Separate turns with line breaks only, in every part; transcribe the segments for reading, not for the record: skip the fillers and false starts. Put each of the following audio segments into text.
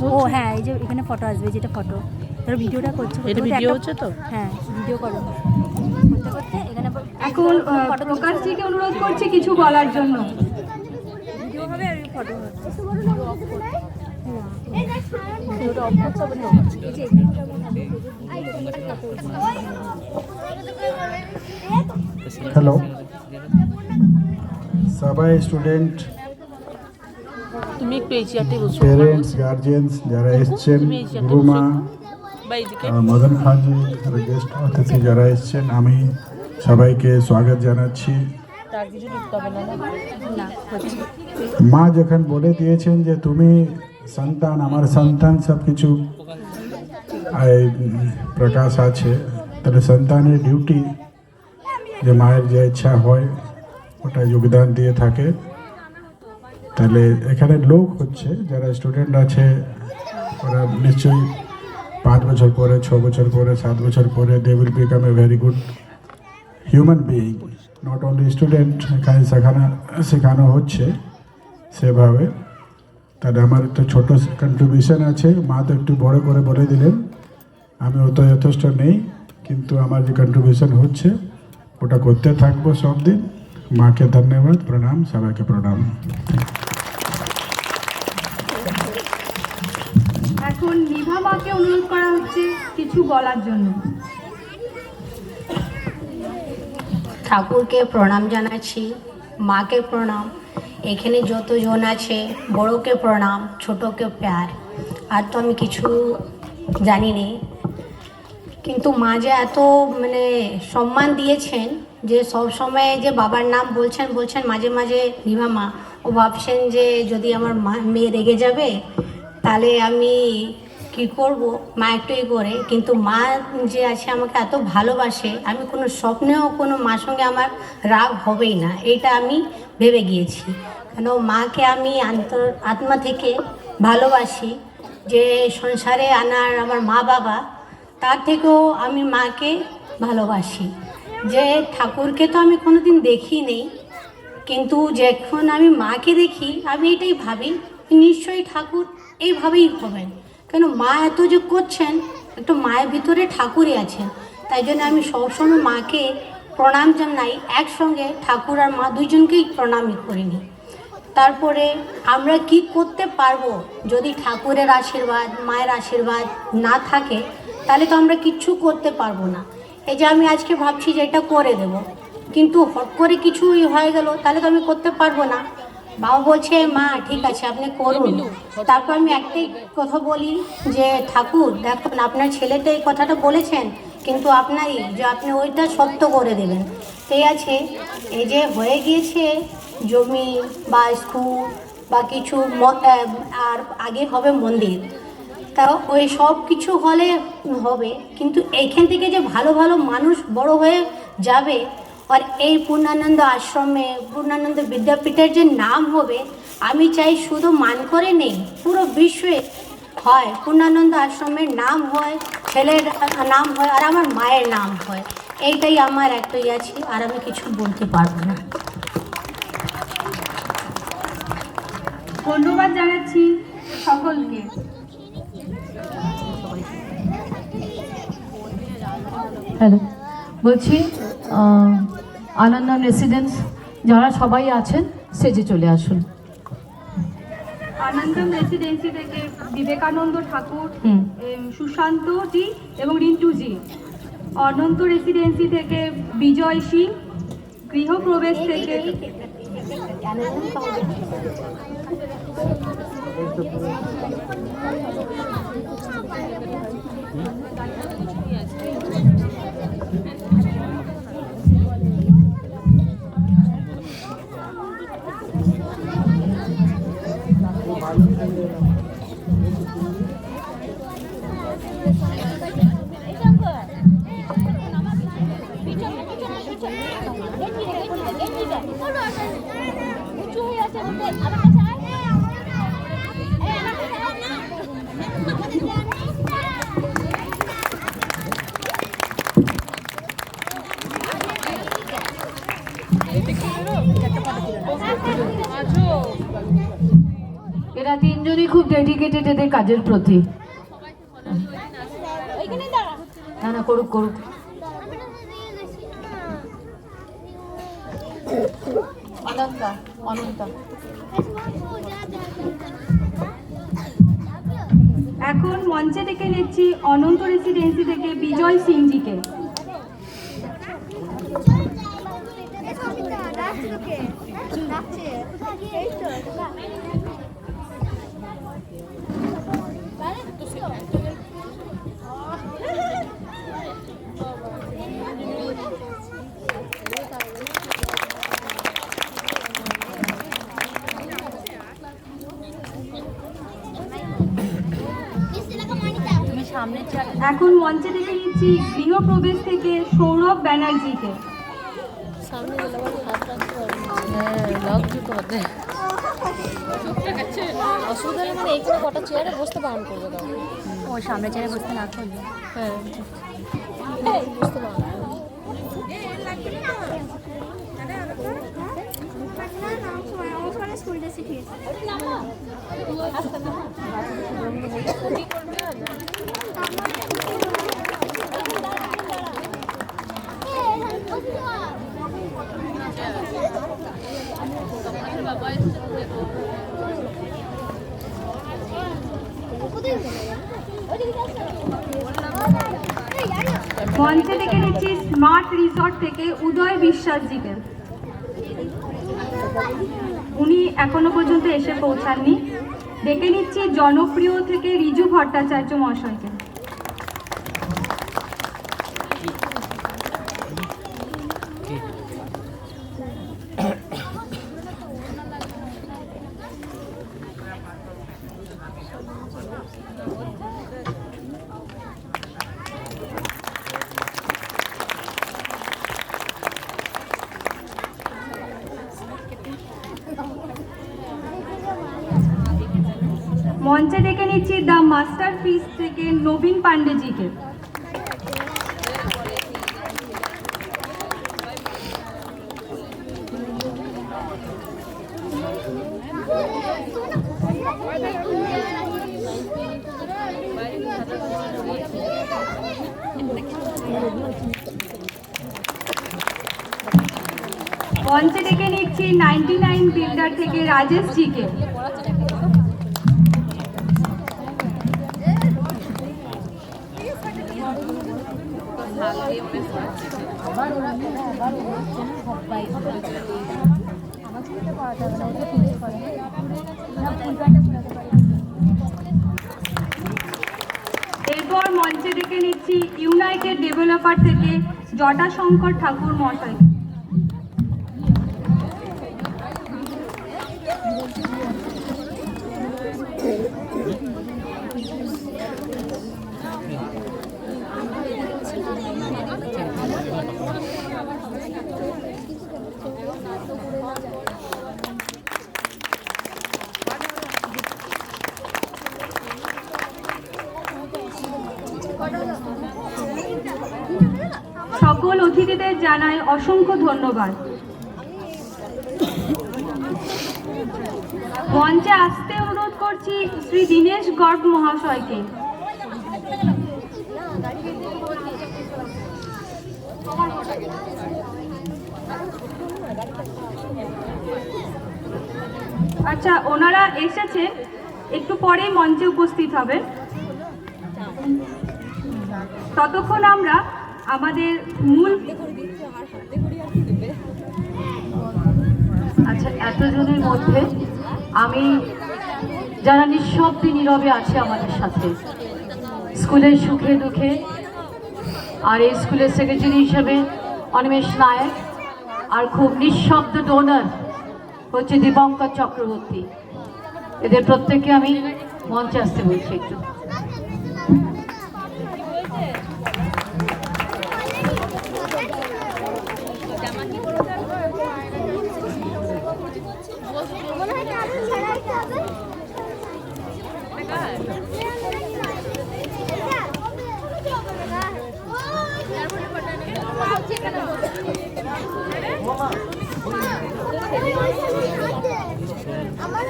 ও হ্যাঁ, এই যে এখানে ফটো আসবে, যেটা ফটো ধরো ভিডিওটা করছে,
এটা ভিডিও হচ্ছে তো?
হ্যাঁ, ভিডিও করো করতে করতে এখানে
এখন প্রকাশজিকে অনুরোধ করছি কিছু বলার জন্য।
ভিডিও হবে আর ফটো হবে।
হ্যালো সবাই স্টুডেন্ট,
তুমি একটু এই চেয়ারটাই বসো,
পেরেন্টস, গার্জিয়ানস যারা এসছেন, গুরুমা,
বা এইদিকে।
মদন খানজি, গেস্ট অতিথি যারা এসছেন, আমি সবাইকে স্বাগত জানাচ্ছি।
তার কিছু লিখতে হবে না?
না, হচ্ছে
মা যখন বলে দিয়েছেন যে তুমি সন্তান, আমার সন্তান, সব কিছু প্রকাশ আছে, তাহলে সন্তানের ডিউটি যে মায়ের যে ইচ্ছা হয় ওটা যোগদান দিয়ে থাকে। তাহলে এখানে লোক হচ্ছে যারা স্টুডেন্ট আছে, ওরা নিশ্চয়ই 5 বছর পরে, 6 বছর পরে, 7 বছর পরে they will become a very good human being. Not only student, এখানে শেখানো হচ্ছে সেভাবে। তাহলে আমার একটা ছোট কন্ট্রিবিউশন আছে, মা তো একটু বড় করে বলে দিলেন, আমি অত যথেষ্ট নেই, কিন্তু আমার যে কন্ট্রিবিউশন হচ্ছে ওটা করতে থাকবো সব দিন। মাকে ধন্যবাদ, প্রণাম, সবাইকে প্রণাম।
এখন নিভা মাকে অনুরোধ করা হচ্ছে কিছু বলার জন্য।
ঠাকুরকে প্রণাম জানাচ্ছি, মাকে প্রণাম, এখানে যতজন আছে বড়কে প্রণাম, ছোটকে প্যার। আর তো আমি কিছু জানি নে, কিন্তু মা যে এত মানে সম্মান দিয়েছেন যে সব সময় যে বাবার নাম বলছেন মাঝে মাঝে নিভা মা, ও ভাবছেন যে যদি আমার মেয়ে রেগে যাবে তাহলে আমি কি করব, মা একটুই করে। কিন্তু মা যে আছে আমাকে এত ভালোবাসে, আমি কোনো স্বপ্নেও কোনো মার সঙ্গে আমার রাগ হবেই না, এটা আমি ভেবে গিয়েছি। কেন মাকে আমি আত্মা থেকে ভালোবাসি, যে সংসারে আনার আমার মা বাবা, তার থেকেও আমি মাকে ভালোবাসি। যে ঠাকুরকে তো আমি কোনোদিন দেখি নেই, কিন্তু যখন আমি মাকে দেখি আমি এটাই ভাবি নিশ্চয়ই ঠাকুর এইভাবেই হবেন। কেন মা এত যে করছেন, একটু মায়ের ভিতরে ঠাকুরই আছেন। তাই জন্য আমি সবসময় মাকে প্রণাম জানাই, একসঙ্গে ঠাকুর আর মা দুইজনকেই প্রণামই করে নিই। তারপরে আমরা কি করতে পারবো যদি ঠাকুরের আশীর্বাদ, মায়ের আশীর্বাদ না থাকে, তাহলে তো আমরা কিচ্ছু করতে পারবো না। এই যে আমি আজকে ভাবছি যে এটা করে দেব, কিন্তু হট করে কিছু হয়ে গেল, তাহলে তো আমি করতে পারবো না। বাবা বলছে মা ঠিক আছে আপনি করুন। তারপর আমি একটাই কথা বলি যে ঠাকুর দেখুন, আপনার ছেলেটা এই কথাটা বলেছেন, কিন্তু আপনারই যে আপনি ওইটা সত্য করে দেবেন। ঠিক আছে, এই যে হয়ে গিয়েছে জমি বা স্কুল বা কিছু, আর আগে হবে মন্দির, তাও ওই সব কিছু হলে হবে, কিন্তু এইখান থেকে যে ভালো ভালো মানুষ বড় হয়ে যাবে, আর এই পূর্ণানন্দ আশ্রমে, পূর্ণানন্দ বিদ্যাপীঠের যে নাম হবে, আমি চাই শুধু মানকরে নেই, পুরো বিশ্বে হয় পূর্ণানন্দ আশ্রমের নাম হয়, ছেলের নাম হয়, আর আমার মায়ের নাম হয়। এইটাই আমার একটাই আছে, আর আমি কিছু বলতে পারবো না।
ধন্যবাদ জানাচ্ছি সকলকে।
হ্যালো, বলছি আনন্দম রেসিডেন্স যারা সবাই আছেন স্টেজে চলে আসুন।
আনন্দম রেসিডেন্সি থেকে বিবেকানন্দ ঠাকুর, সুশান্ত জি এবং রিন্টু জি। অনন্ত রেসিডেন্সি থেকে বিজয় সিং, গৃহপ্রবেশ থেকে
ডেডিকেটেড এদের কাজের প্রতি। না না, করুক করুক। অনন্তা
এখন মঞ্চে ডেকে নিচ্ছি অনন্ত রেসিডেন্সি থেকে বিজয় সিংজিকে। এখন মঞ্চে ডেকে নিচ্ছি গৃহপ্রবেশ থেকে সৌরভ ব্যানার্জিকে।
অসুবিধা হলে মানে এইখানে কটা চেয়ারে বসতে বারণ করবে দাও।
ও সামনে চেয়ারে বসতে না করবে।
হ্যাঁ বসতে বারণ করবে।
মঞ্চে ডেকে নিচ্ছি স্মার্ট রিসর্ট থেকে উদয় বিশ্বাসজিকে। উনি এখনো পর্যন্ত এসে পৌঁছাননি। ডেকে নিচ্ছি জনপ্রিয় থেকে রিজু ভট্টাচার্য মহাশয়কে। মঞ্চে ডেকে নিচ্ছি দ্য মাস্টার পিস থেকে নবীন পান্ডেজিকে। মঞ্চে ডেকে নিচ্ছি 99 বিল্ডার থেকে রাজেশ জিকে। এরপর মঞ্চে ডেকে নিচ্ছি ইউনাইটেড ডেভেলপার থেকে জটাশঙ্কর ঠাকুর মহাশয়। সকল অতিথিদের জানাই অসংখ্য ধন্যবাদ। মঞ্চে আসতে অনুরোধ করছি শ্রী দীনেশ গর্গ মহাশয়কে। আচ্ছা, ওনারা এসেছে, একটু পরেই মঞ্চে উপস্থিত হবে। ততক্ষণ আমরা আমাদের মূল
আচ্ছা, এতজনের মধ্যে আমি যারা নিঃশব্দে নীরবে আছে আমাদের সাথে স্কুলের সুখে দুঃখে, আর এই স্কুলের সেক্রেটারি হিসেবে অনিমেষ নায়ক, আর খুব নিঃশব্দ ডোনার হচ্ছে দীপঙ্কর চক্রবর্তী। এদের প্রত্যেককে আমি মঞ্চে আসতে বলছি একটু।
আমার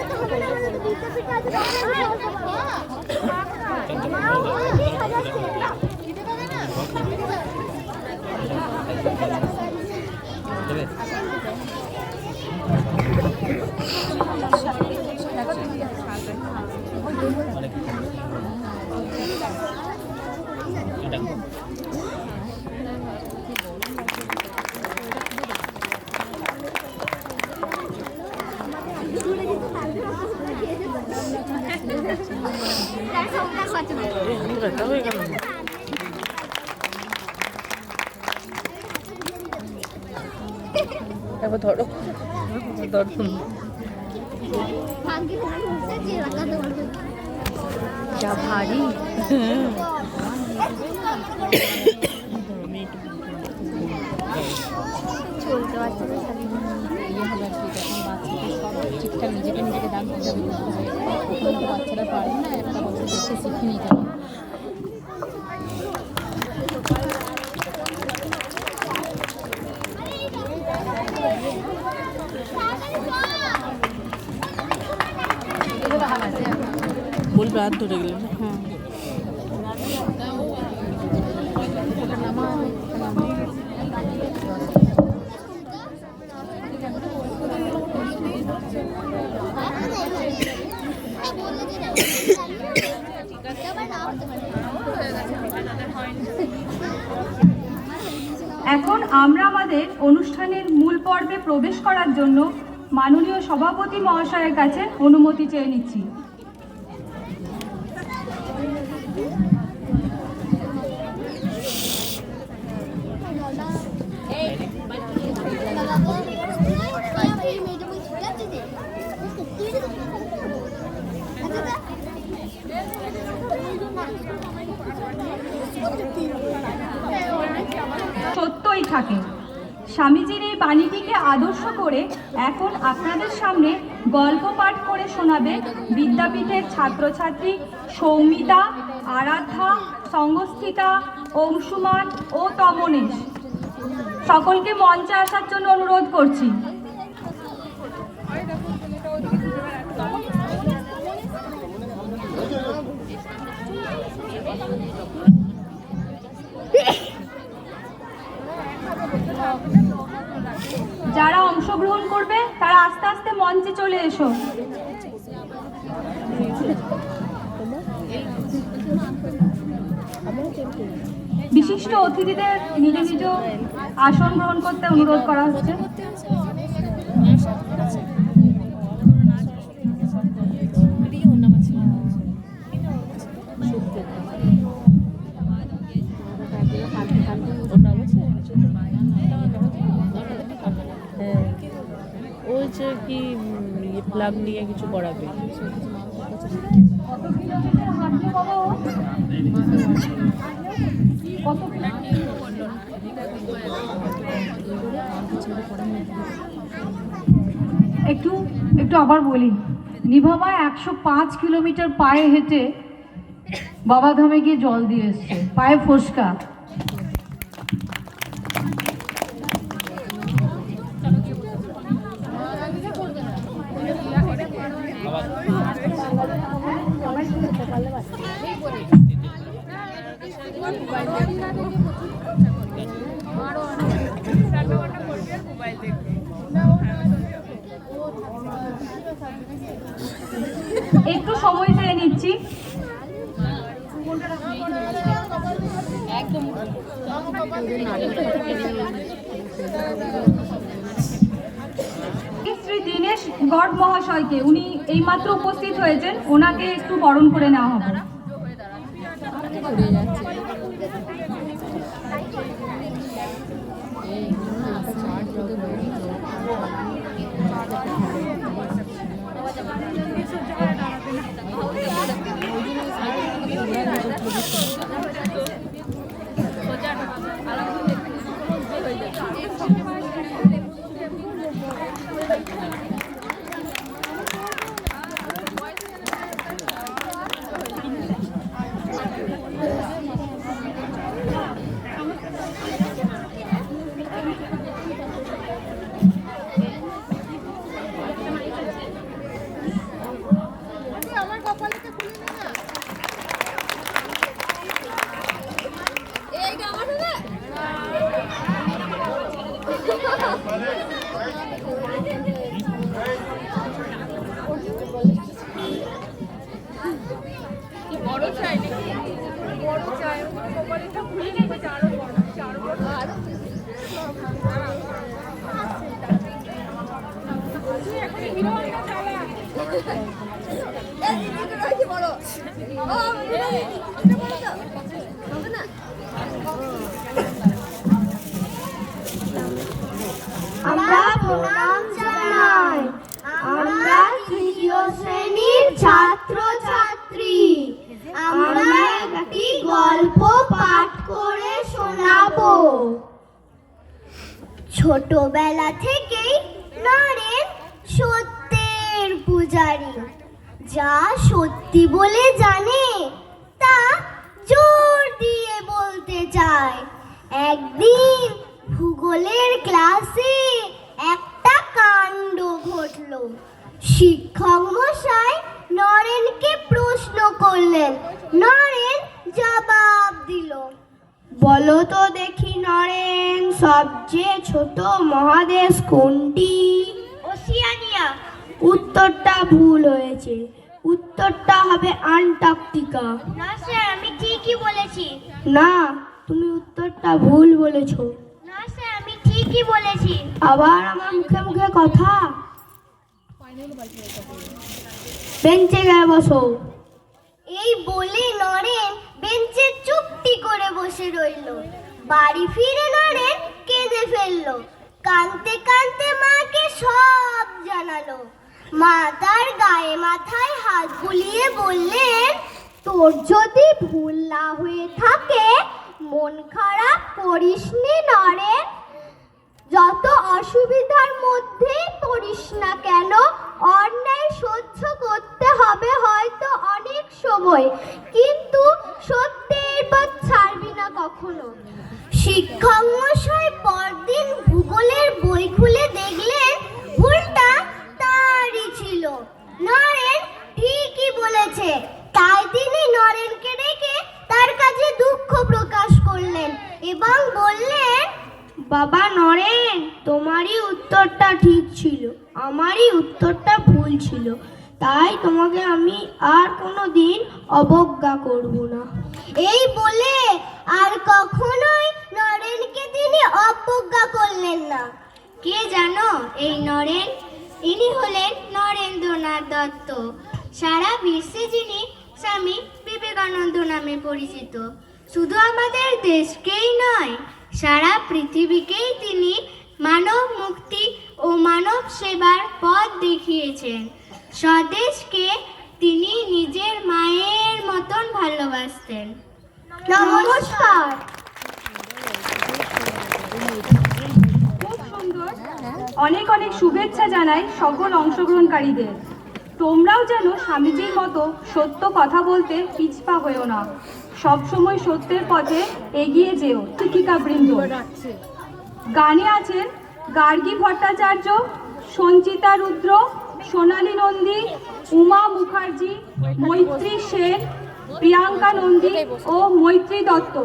ব্যথা হয়ে গেল। এবার ধরো ধরুন।
যা ভারী। চলতে বাচ্চাদের সাথে ইয়ে হবে আর কি, যখন বাচ্চাদের সব ঠিকঠাক নিজেকে দাম করতে হবে, তখন তো বাচ্চারা পারে না, একটা বছর দেখে শিখে নিতে হবে।
বলবে হাত ধরে গেলে না।
হ্যাঁ
এখন আমরা আমাদের অনুষ্ঠানের মূল পর্বে প্রবেশ করার জন্য মাননীয় সভাপতি মহাশয়ের কাছে অনুমতি চেয়ে নিচ্ছি। সত্যই থাকে। স্বামীজির এই বাণীটিকে আদর্শ করে এখন আপনাদের সামনে গল্প পাঠ করে শোনাবে বিদ্যাপীঠের ছাত্রছাত্রী সৌমিতা, আরাধ্যা, সঙ্গস্থিতা, অংশুমান ও তমনেশ। সকলকে মঞ্চে আসার জন্য অনুরোধ করছি। যারা অংশগ্রহণ করবে তারা আস্তে আস্তে মঞ্চে চলে এসো। বিশিষ্ট অতিথিদের নিজ নিজ আসন গ্রহণ করতে অনুরোধ করা হচ্ছে।
ওই যে কি প্লাগ নিয়ে কিছু করাবে।
একটু একটু আবার বলি, নিভামা 105 কিলোমিটার পায়ে হেঁটে বাবাধামে গিয়ে জল দিয়ে এসছে, পায়ে ফোসকা।
একটু সময় চেয়ে নিচ্ছি। শ্রী দীনেশ গড় মহাশয়কে, উনি এইমাত্র উপস্থিত হয়েছেন, ওনাকে একটু বরণ করে নেওয়া হবে।
আমরা প্রণাম জানাই। আমরা তৃতীয় শ্রেণীর ছাত্র ছাত্রী। আমরা একটি গল্প পাঠ করে শোনাবো। ছোটবেলা থেকেই নরেন সত্যের পূজারী। যা সত্যি বলে জানে তা জোর দিয়ে বলতে চায়। একদিন ভূগোলের ক্লাসে একটা কাণ্ড ঘটলো। শিক্ষক মশাই নরেনকে প্রশ্ন করলেন। নরেন জবাব দিল। বলো তো দেখি নরেন, সবচেয়ে ছোট মহাদেশ কোনটি? ওসিয়ানিয়া। উত্তরটা ভুল হয়েছে, উত্তরটা হবে আন্টার্কটিকা। না স্যার, আমি ঠিকই বলেছি। না, তুমি উত্তরটা ভুল বলেছো। না স্যার, আমি ঠিকই বলেছি। আবার আমার মুখে মুখে কথা। বেঞ্চে গিয়ে বসো। এই বলে নরেন বেঞ্চে চুপটি করে বসে রইল। বাড়ি ফিরে নরেন কেঁদে ফেললো। কাঁদতে কাঁদতে মাকে সব জানালো। মা তার গায়ে মাথায় হাত বুলিয়ে বললেন, তোর যদি ভুল না হয়ে থাকে মন খারাপ করিসনি নরেন। যত অসুবিধার মধ্যেই পড়িস না কেন, অন্যায় সহ্য করতে হবে হয়তো অনেক সময়, কিন্তু সত্যের পথ ছাড়বি না কখনো। শিক্ষক মশাই পরদিন ভূগোলের বই খুলে দেখলেন ভুলটা তারই ছিল। নরেন ঠিকই বলেছে। তাই তিনি নরেনকে ডেকে তার কাছে দুঃখ প্রকাশ করলেন এবং বললেন, বাবা নরেন, তোমারই উত্তরটা ঠিক ছিল, আমারই উত্তরটা ভুল ছিল। তাই তোমাকে আমি আর কোনো দিন অবজ্ঞা করব না। এই বলে আর কখনোই নরেনকে তিনি অবজ্ঞা করলেন না। কে জানো এই নরেন? ইনি হলেন নরেন্দ্রনাথ দত্ত। সারা বিশ্বে যিনি স্বামী বিবেকানন্দ নামে পরিচিত। শুধু আমাদের দেশকেই নয়, সারা পৃথিবীকেই তিনি মানব মুক্তি ও মানব সেবার পথ দেখিয়েছেন। স্বদেশকে তিনি নিজের মায়ের মতন ভালোবাসতেন। নমস্কার।
খুব সুন্দর। অনেক অনেক শুভেচ্ছা জানাই সকল অংশগ্রহণকারীদের। তোমরাও যেন স্বামীজির মতো সত্য কথা বলতে পিছপা হয়েও না। সবসময় সত্যের পথে এগিয়ে যেও। শিক্ষিকা বৃন্দ গানে আছেন গার্গী ভট্টাচার্য, সঞ্চিতা রুদ্র, সোনালী নন্দী, উমা মুখার্জি, মৈত্রী সেন, প্রিয়াঙ্কা নন্দী ও মৈত্রী দত্ত।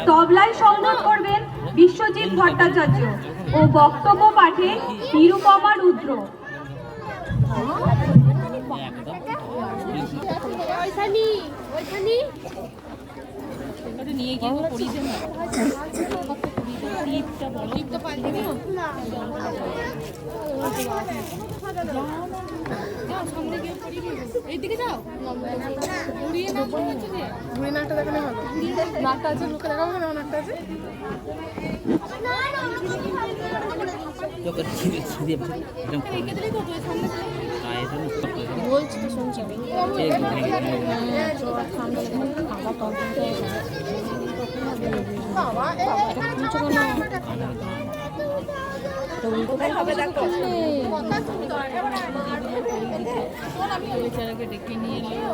তবলায় সংগত করবেন বিশ্বজিৎ ভট্টাচার্য ও বক্তব্য পাঠে নিরুপমা রুদ্র।
নিয়ে গিয়ে পড়ি দেন এইদিকে যাও, ঘুরিয়ে না ঘুরিয়ে নাকটা দেখানো হবে। নাকটা আছে, মুখে দেখাবো না। নাকটা আছে বলছি তো, শুনছি বেচারাকে ডেকে নিয়ে এলো।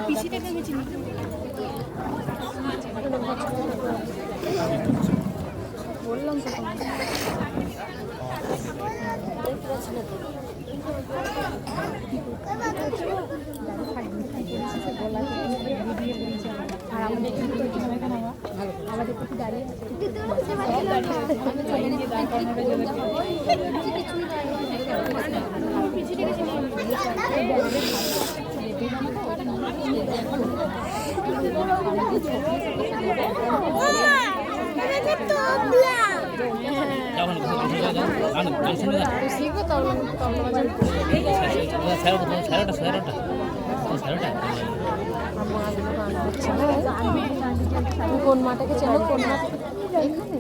পিসিটাকে আমি চিনি। বললাম তো আর আমাদের আমাদের প্রতি দাঁড়িয়ে
শিখবো তবলা বাজানো। তুমি কোন মাটাকে চেনো? কোন মাঠ? এখানে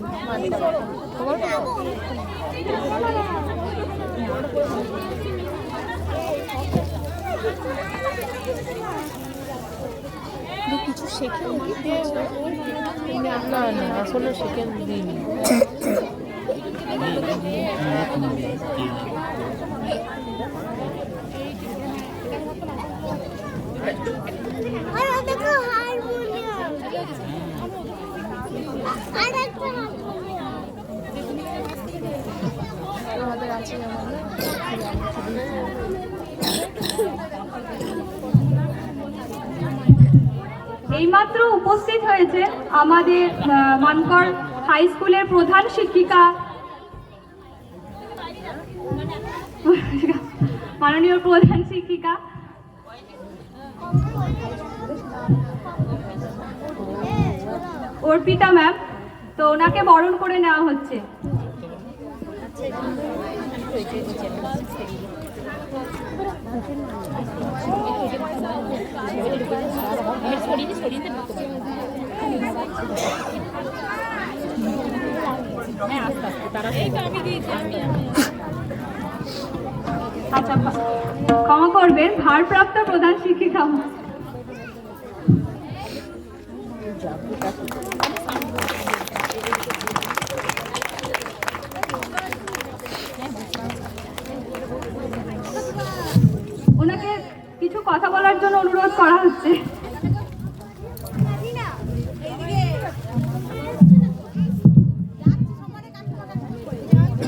কিছু শেখে
না না আসলে শিখে দিইনি।
দেখো হারমোনিয়াম আর একটা
আমাদের আছে
এইমাত্র উপস্থিত হয়েছে আমাদের মানকর হাই স্কুলের প্রধান শিক্ষিকা মাননীয় প্রধান শিক্ষিকা অর্পিতা ম্যাম, তো ওনাকে বরণ করে নেওয়া হচ্ছে। আচ্ছা, ক্ষমা করবেন, ভারপ্রাপ্ত প্রধান শিক্ষিকা। ওনাকে কিছু কথা বলার জন্য অনুরোধ করা হচ্ছে।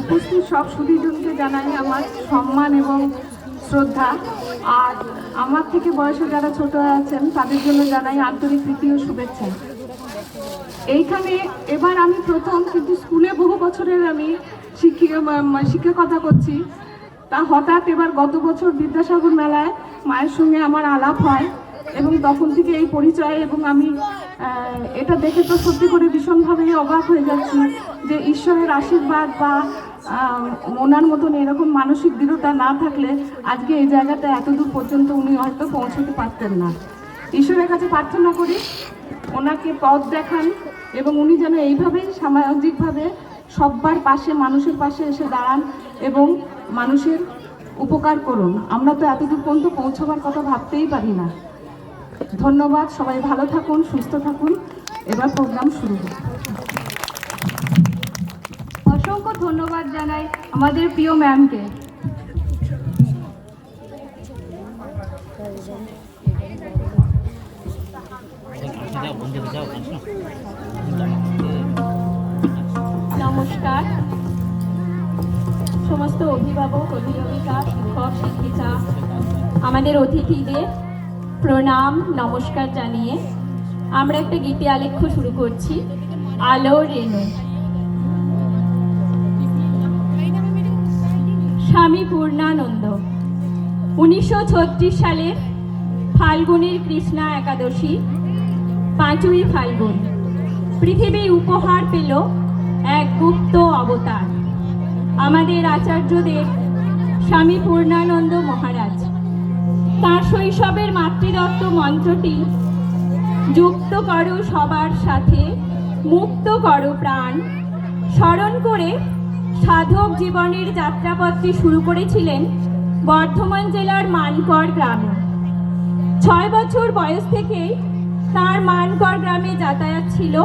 উপস্থিত সব সুধীজনকে জানাই আমার সম্মান এবং শ্রদ্ধা। আর আমার থেকে বয়সে যারা ছোট আছেন তাদের জন্য জানাই আন্তরিক প্রীতি ও শুভেচ্ছা। এইখানে এবার আমি প্রথম, কিন্তু স্কুলে বহু বছরের আমি শিক্ষকতা করছি। তা হঠাৎ এবার গত বছর বিদ্যাসাগর মেলায় মায়ের সঙ্গে আমার আলাপ হয় এবং তখন থেকে এই পরিচয়, এবং আমি এটা দেখে তো সত্যি করে ভীষণভাবে অবাক হয়ে যাচ্ছি যে ঈশ্বরের আশীর্বাদ বা ওনার মতন এরকম মানসিক দৃঢ়তা না থাকলে আজকে এই জায়গাটা এতদূর পর্যন্ত উনি হয়তো পৌঁছতে পারতেন না। ঈশ্বরের কাছে প্রার্থনা করি ওনাকে পথ দেখান এবং উনি যেন এইভাবেই সামাজিকভাবে সবার পাশে, মানুষের পাশে এসে দাঁড়ান এবং মানুষের উপকার করুন। আমরা তো এতদূর পর্যন্ত পৌঁছবার কথা ভাবতেই পারি না। ধন্যবাদ, সবাই ভালো থাকুন, সুস্থ থাকুন। এবার প্রোগ্রাম শুরু হোক।
অসংখ্য ধন্যবাদ জানাই আমাদের প্রিয় ম্যামকে।
নমস্কার সমস্ত অভিভাবক, অভিভাবিকা, শিক্ষক, শিক্ষিকা, আমাদের অতিথিদের প্রণাম নমস্কার জানিয়ে আমরা একটা গীতি আলেখ্য শুরু করছি, আলো রেণু। স্বামী পূর্ণানন্দ 1936 সালের ফাল্গুনের কৃষ্ণা একাদশী 5ই ফাল্গুন পৃথিবী উপহার পেল এক গুপ্ত অবতার, আমাদের আচার্যদেব স্বামী পূর্ণানন্দ মহারাজ। তাঁর শৈশবের মাতৃদত্ত মন্ত্রটি, যুক্ত করো সবার সাথে, মুক্ত করো প্রাণ, স্মরণ করে সাধক জীবনের যাত্রাপথটি শুরু করেছিলেন বর্ধমান জেলার মানকর গ্রামে। 6 বছর বয়স থেকেই তাঁর মানকর গ্রামে যাতায়াত ছিল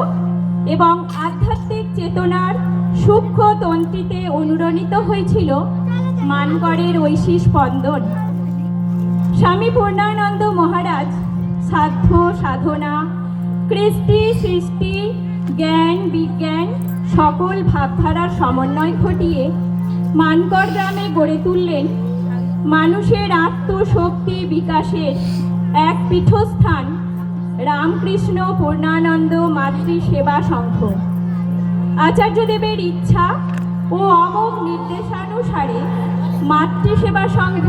এবং আধ্যাত্মিক চেতনার সূক্ষ্ম তন্ত্রীতে অনুরণিত হয়েছিল মানকরের ঐশী স্পন্দন। স্বামী পূর্ণানন্দ মহারাজ সাধ্য সাধনা, কৃষ্টি সৃষ্টি, জ্ঞান বিজ্ঞান সকল ভাবধারার সমন্বয় ঘটিয়ে মানকর গ্রামে গড়ে তুললেন মানুষের আত্মশক্তি বিকাশের এক পীঠস্থান, রামকৃষ্ণ পূর্ণানন্দ মাতৃ সেবা সংঘ। আচার্যদেবের ইচ্ছা ও অমোঘ নির্দেশানুসারে মাতৃসেবা সংঘ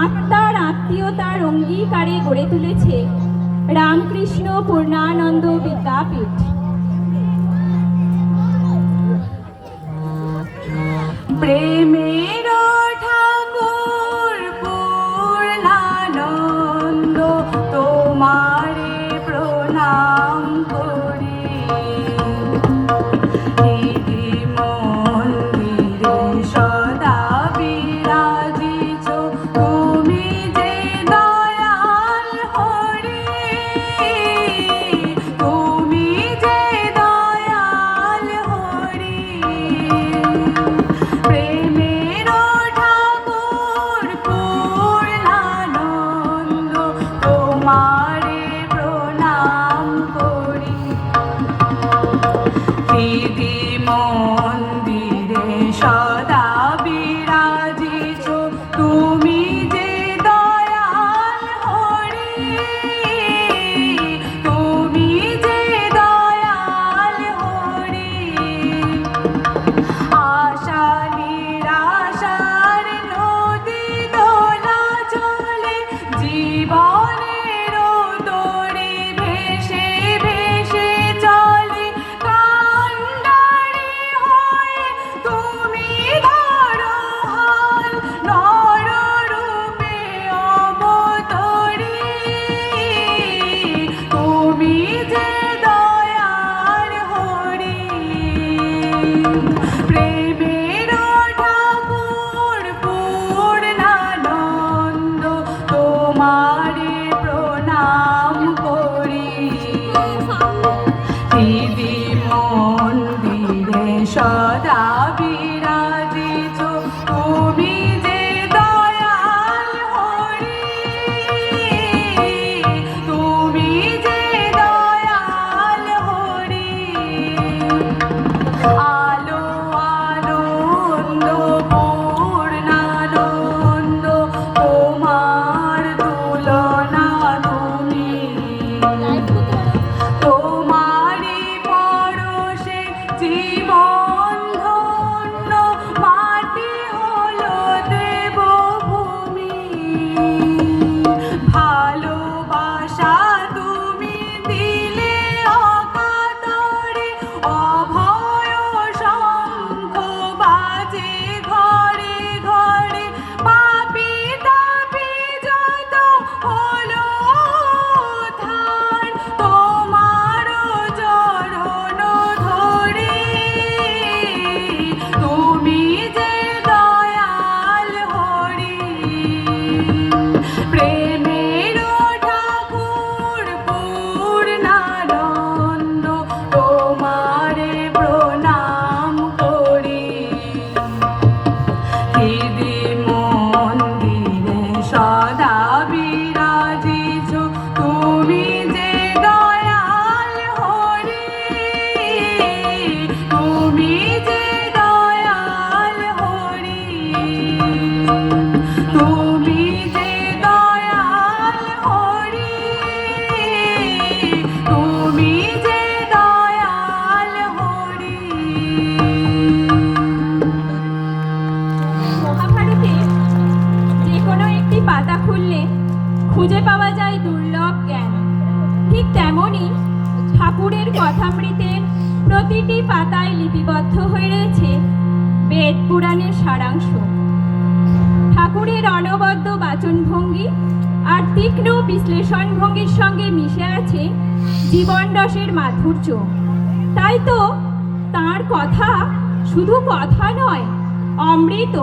আত্মার আত্মীয়তার অঙ্গীকারে গড়ে তুলেছে রামকৃষ্ণ পূর্ণানন্দ বিদ্যাপীঠ।
প্রেমের ঠাকুর পূর্ণানন্দ তোমারে প্রণাম করি। দিদি মন্দিরে সদা বিরাজিছ তুমি যে দয়াল হরি, তুমি যে দয়াল হরি। প্রেমের ঠাকুর পূর্ণানন্দ তোমারে প্রণাম করি। দিদি মন্দিরে সদা বিরাজিছ তুমি যে দয়াল হরি, তুমি যে দয়াল হরি। আশা নিরাশার নদী দোলা চলে, জীবনের তরি ভেসে ভেসে চলে। কান্ডারি হয়ে তুমি ধরো হাল, নর রূপে অবতরী। তুমি যে দয়াল হরি। প্রেমের ঠাকুর পূর্ণানন্দ তোমারে প্রণাম করি। দিদি মন্দিরে সদা বিরাজিছ তুমি যে দয়াল হরি, তুমি যে দয়াল হরি। আলো আনন্দ পূর্ণানন্দ তোমার তুলনা তুমি। তোমারি পরশে জীবন ধন্য, মাটি হলো দেবভূমি। ভালোবাসা তুমি দিলে অকাতরে, অভয় শঙ্খ বাজে ঘরে ঘরে। পাপি তাপি যত হলো উদ্ধার, তোমার চরণ ধরি। তুমি যে দয়াল হরি। প্রেমের ঠাকুর পূর্ণানন্দ তোমারে প্রণাম করি। দিদি মন্দিরে সদা বিরাজিছ তুমি যে দয়াল হরি, তুমি যে দয়াল হরি। তুমি যে দয়াল হরি, তুমি যে দয়াল হরি।
মহাভারতে যে কোনো একটি পাতা খুললে খুঁজে পাওয়া যায় দুর্লভ জ্ঞান। ঠিক তেমনই ঠাকুরের কথামৃতের প্রতিটি পাতায় লিপিবদ্ধ হয়ে রয়েছে বেদ পুরাণের সারাংশ। ঠাকুরের অনবদ্য বাচনভঙ্গি আর তীক্ষ্ণ বিশ্লেষণ ভঙ্গির সঙ্গে মিশে আছে জীবন রসের মাধুর্য। তাই তো তাঁর কথা শুধু কথা নয়, অমৃত।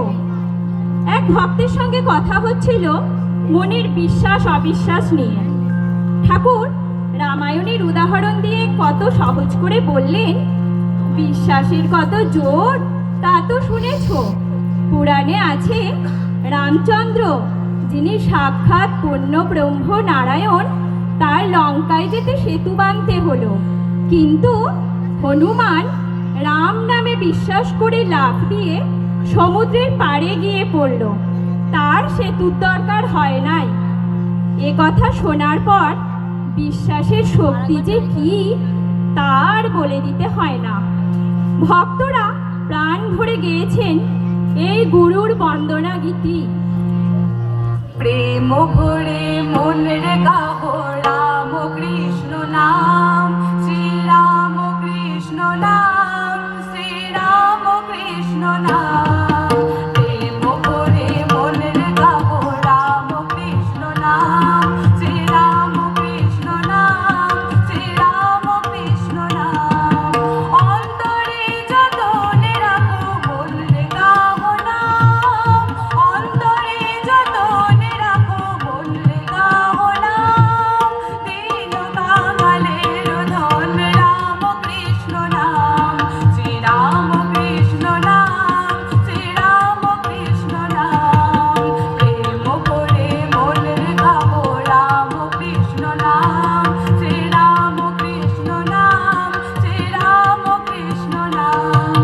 এক ভক্তের সঙ্গে কথা হচ্ছিল মনের বিশ্বাস অবিশ্বাস নিয়ে। ঠাকুর রামায়ণের উদাহরণ দিয়ে কত সহজ করে বললেন, বিশ্বাসের কত জোর তা তো শুনেছ। পুরাণে আছে রামচন্দ্র, যিনি সাক্ষাৎ পূর্ণ ব্রহ্ম নারায়ণ, তার লঙ্কায় যেতে সেতু বাঁধতে হলো। কিন্তু হনুমান রাম নামে বিশ্বাস করে লাফ দিয়ে সমুদ্রের পাড়ে গিয়ে পড়ল, তার সেতুর দরকার হয় নাই। এ কথা শোনার পর বিশ্বাসের শক্তি যে কি তার বলে দিতে হয় না। ভক্তরা প্রাণ ভরে গেয়েছেন এই গুরুর বন্দনা গীতি।
প্রেম ভরে মনের গাহ রাম কৃষ্ণ নাম, শ্রীরাম কৃষ্ণ নাম, শ্রীরাম কৃষ্ণ নাম। প্রেম ভরে মনের গাহ রাম কৃষ্ণ নাম, শ্রীরাম কৃষ্ণ নাম, শ্রীরাম কৃষ্ণ নাম। অন্তরে যতনে রাখো মনের গাহ নাম, অন্তরে যতনে রাখো মনের গাহ নাম। দীন বাঙালির ধন রাম কৃষ্ণ নাম, শ্রীরাম কৃষ্ণ নাম, শ্রীরাম কৃষ্ণ নাম। প্রেম করে মনের গাহ রাম কৃষ্ণ নাম, শ্রীরাম কৃষ্ণ নাম, শ্রীরাম কৃষ্ণ নাম।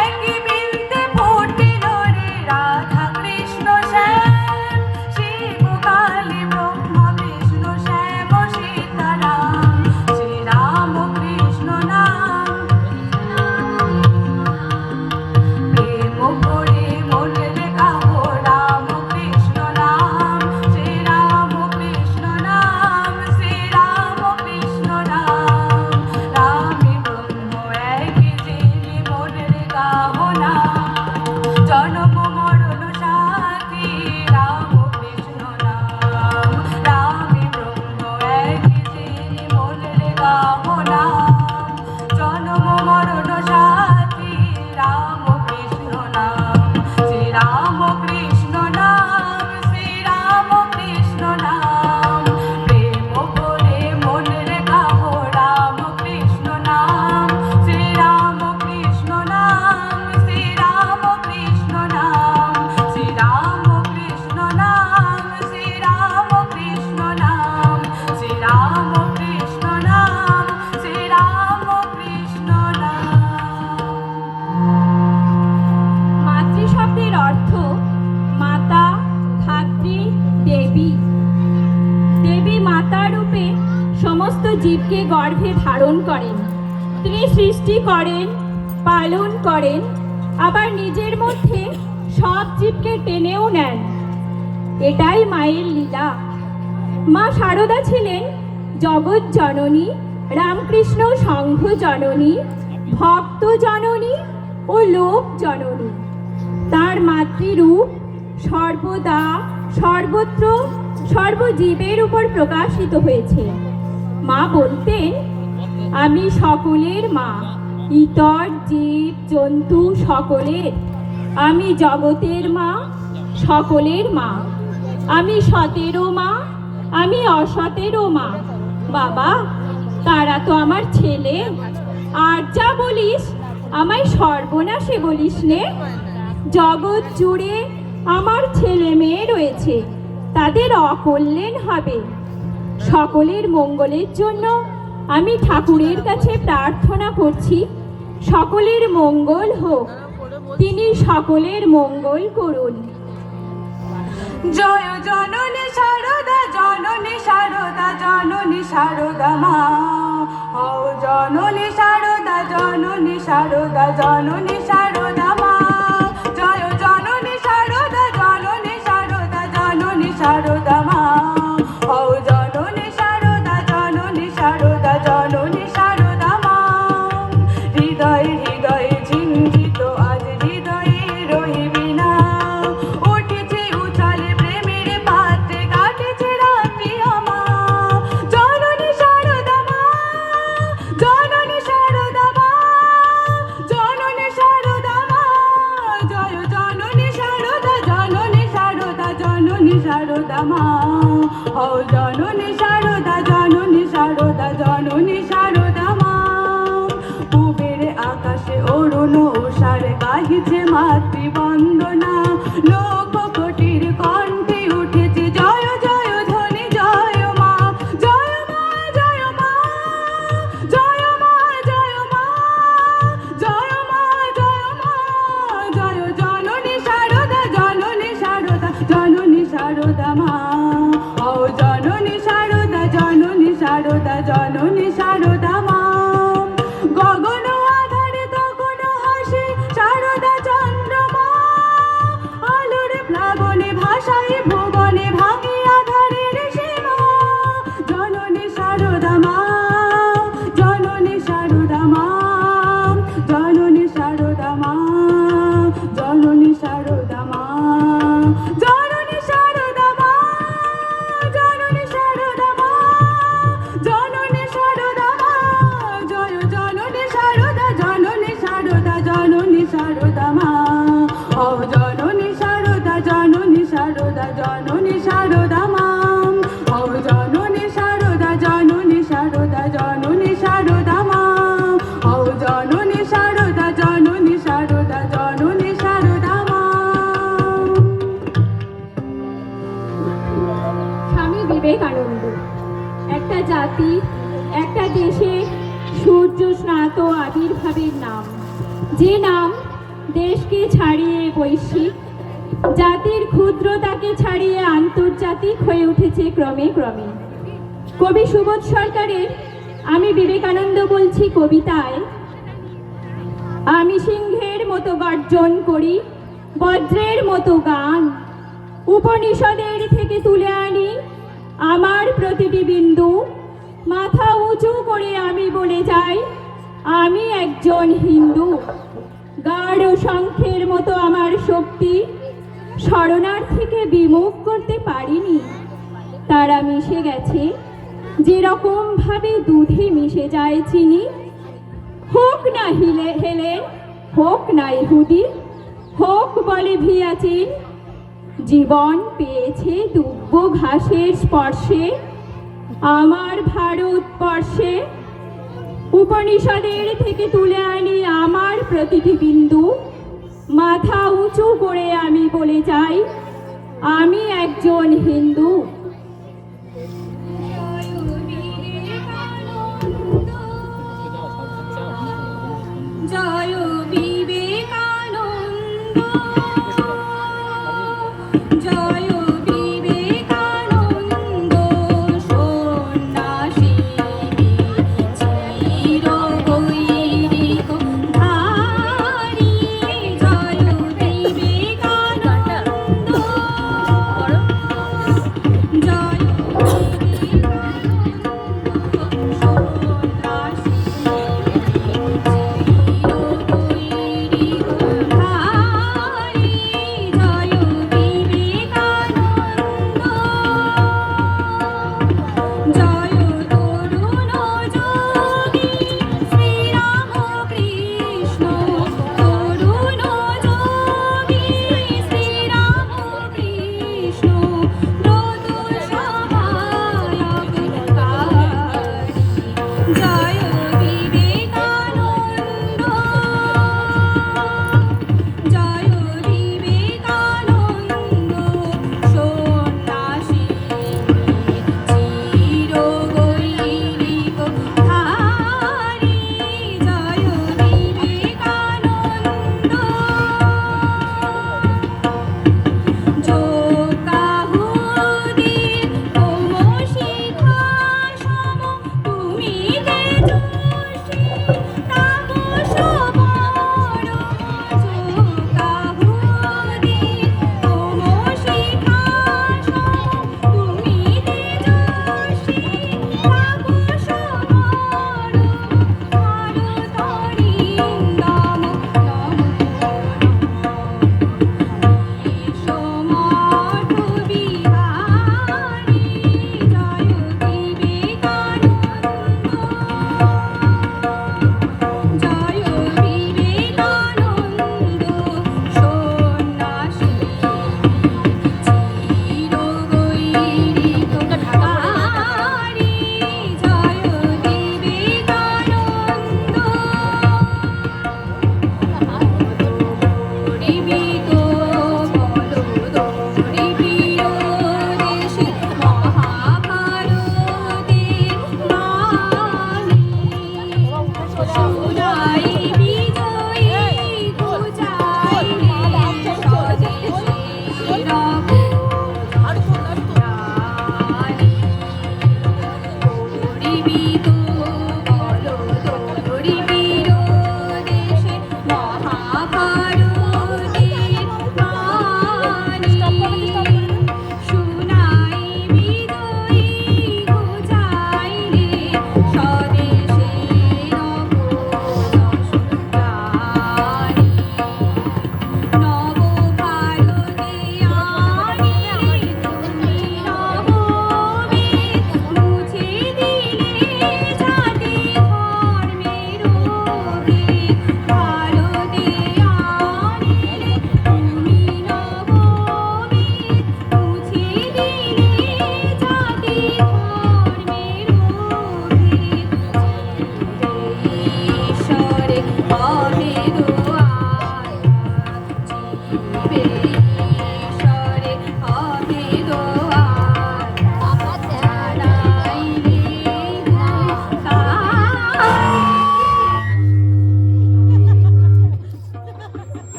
একই বৃন্তে ফুটিল রে রাধা কৃষ্ণ শ্যাম, শিব কালী ব্রহ্মা বিষ্ণু শ্যাম সীতারাম, শ্রীরাম কৃষ্ণ নাম। প্রেম করে মনের গাহ রাম কৃষ্ণ নাম, শ্রীরাম কৃষ্ণ নাম, শ্রীরাম কৃষ্ণ নাম। রামে ব্রহ্ম একই যিনি মনের গাহ নাম, জন্ম মরণ সাথী রাম কৃষ্ণ নাম। রামে ব্রহ্ম একই যিনি মনের গাহ নাম, জন্ম মরণ সাথী রাম কৃষ্ণ নাম, শ্রীরাম কৃষ্ণ নাম, শ্রীরাম কৃষ্ণ নাম। প্রেম করে মনের গাহ রাম কৃষ্ণ নাম, শ্রীরাম কৃষ্ণ নাম, শ্রীরাম কৃষ্ণ নাম, শ্রীরাম কৃষ্ণ নাম, শ্রীরাম কৃষ্ণ নাম, শ্রীরাম কৃষ্ণ নাম, শ্রীরাম কৃষ্ণ নাম।
মাতৃ শব্দের অর্থ মাতা, ধাত্রী, দেবী। দেবী মাতা রূপে সমস্ত জীবকে গর্ভে ধারণ করেন। তিনি সৃষ্টি করেন, পালন করেন, আবার নিজের মধ্যে সব জীবকে টেনেও নেন। এটাই মায়ের লীলা। মা শারদা ছিলেন জগৎ জননী, রামকৃষ্ণ সংঘ জননী, ভক্ত জননী ও লোক জননী। তার মাতৃরূপ সর্বদা সর্বত্র সর্বজীবের উপর প্রকাশিত হয়েছে। মা বলতেন, আমি সকলের মা, ইতর জীব জন্তু সকলের। আমি জগতের মা, সকলের মা। আমি সতেরও মা, আমি অসতেরও মা। বাবা, তারা তো আমার ছেলে। আর যা বলিস আমায় সর্বনাশে বলিস নে। জগৎ জুড়ে আমার ছেলে মেয়ে রয়েছে, তাদের অকল্যাণ হবে। সকলের মঙ্গলের জন্য আমি ঠাকুরের কাছে প্রার্থনা করছি, সকলের মঙ্গল হোক। তিনি সকলের মঙ্গল করুন।
জয় জননী শারদা, জননী শারদা, জননী শারদা মা। হও জননী শারদা, জননী শারদা, জননী শারদা মা। জয় জননী শারদা, জননী শারদা, জননী শারদা মা। হও জননী শারদা, জননী শারদা, জননী শারদা মা। হৃদয়ে হৃদয়ে ঝিঞ্জিত আজ হৃদয়ে রহিবি না। উঠেছে উছালে প্রেমের পাত্রে, কাটেছে রাত্রি আমার। জননী শারদা মা, জননী শারদা মা, জননী শারদা মা। জয় জননী শারদা, জননী শারদা, জননী শারদা মা। ও জননী শারদা, জননী শারদা, জননী শারদা মা। পূবের আকাশে অরুণ উষার গাহিছে মাতৃবন্দনা। লোক কোটির কণ্ঠে উঠেছে জয় জয় ধ্বনি, জয় মা, জয় মা, জয় মা, জয় মা, জয় মা, জয় মা, জয় মা। জয় জননী শারদা, জননী শারদা, জননী শারদা মা। ও জননী শারদা, জননী শারদা, জননী শারদা মা। গগন আধারে তখন হাসে শারদা চন্দ্রমা। আলোর
মহাভাবের নাম, যে নাম দেশকে ছাড়িয়ে বৈশ্বিক, জাতির ক্ষুদ্রতাকে ছাড়িয়ে আন্তর্জাতিক হয়ে উঠেছে ক্রমে ক্রমে। কবি সুবোধ সরকারের আমি বিবেকানন্দ বলছি কবিতায়, আমি সিংহের মতো গর্জন করি, বজ্রের মতো গান, উপনিষদের থেকে তুলে আনি আমার প্রতিটি বিন্দু, মাথা উঁচু করে আমি বলে যাই আমি একজন হিন্দু। গাঢ় শঙ্খের মতো আমার শক্তি শরণার্থীকে বিমুখ করতে পারিনি, তারা মিশে গেছে যেরকম ভাবে দুধে মিশে যায় চিনি। হোক না হেলেন, হোক না ইহুদি, হোক বলে ভিয়াচিন, জীবন পেয়েছে দুব্ব ঘাসের স্পর্শে আমার ভারতবর্ষে। উপনিষদের থেকে তুলে আনি আমার প্রতিটি বিন্দু, মাথা উঁচু করে আমি বলে যাই আমি একজন হিন্দু। জয় বিবেকানন্দ, জয় বিবেকানন্দ, সন্ন্যাসী চিরবৈরিক ধারী, জয় বিবেকানন্দ, জয়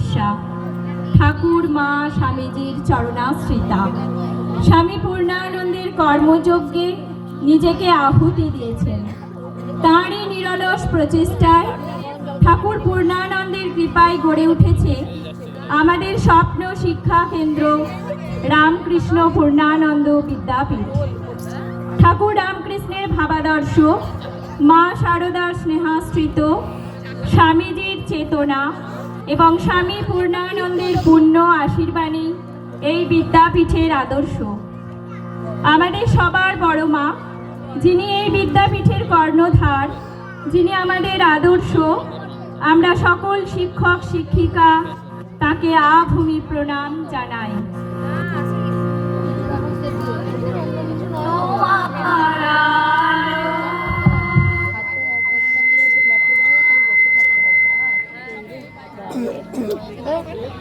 বিশ্বাস, ঠাকুর মা স্বামীজির চরণাশ্রিতা। স্বামী পূর্ণানন্দের কর্মযজ্ঞে নিজেকে আহুতি দিয়েছেন। তাঁরই নিরলস প্রচেষ্টায় ঠাকুর পূর্ণানন্দের কৃপায় গড়ে উঠেছে আমাদের স্বপ্ন শিক্ষা কেন্দ্র রামকৃষ্ণ পূর্ণানন্দ বিদ্যাপীঠ। ঠাকুর রামকৃষ্ণের ভাবাদর্শ, মা শারদার স্নেহাশ্রিত, স্বামীজির চেতনা এবং স্বামী পূর্ণানন্দের পূর্ণ আশীর্বাণী এই বিদ্যাপীঠের আদর্শ। আমাদের সবার বড় মা, যিনি এই বিদ্যাপীঠের কর্ণধার, যিনি আমাদের আদর্শ, আমরা সকল শিক্ষক শিক্ষিকা তাকে আভূমি প্রণাম জানাই।
এই